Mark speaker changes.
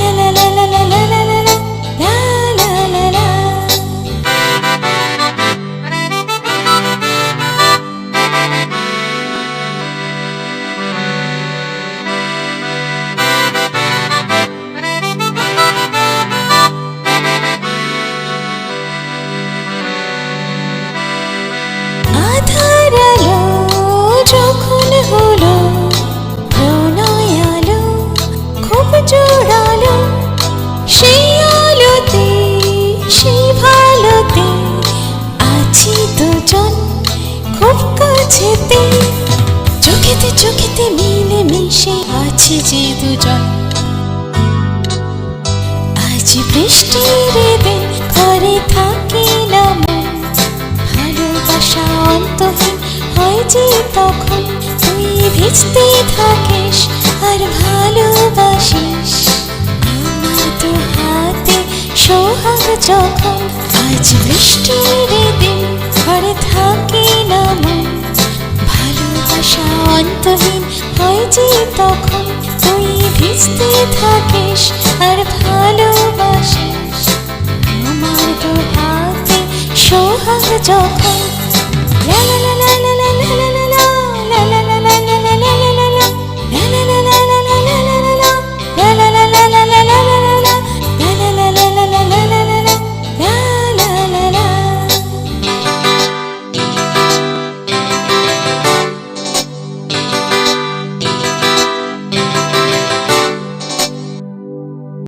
Speaker 1: লা লা লা লা লা লা লা লা লা লা লা লা। আধার আলো যখন হলো, প্রণয় আলো খুব জোরালো, সেই আলোতে সেই ভালোতে আছি দুজন খুব কাছেতে, চোখেতে চোখেতে মিলে মিশে আছি যে দুজন। আজ বৃষ্টির দিন ঘরে থাকি না মন, ভালোবাসা অন্তহীন হয় যে তখন, তুই ভিজতে থাকিস আর ভালোবাসিস আমার দু হাতে সোহাগ যখন। আজ বৃষ্টির দিন ঘরে থাকি না মন, ভালোবাসা অন্তহীন হয় যে তখন, তুই ভিজতে থাকিস আর ভালোবাসিস আমার দু হাতে সোহাগ যখন।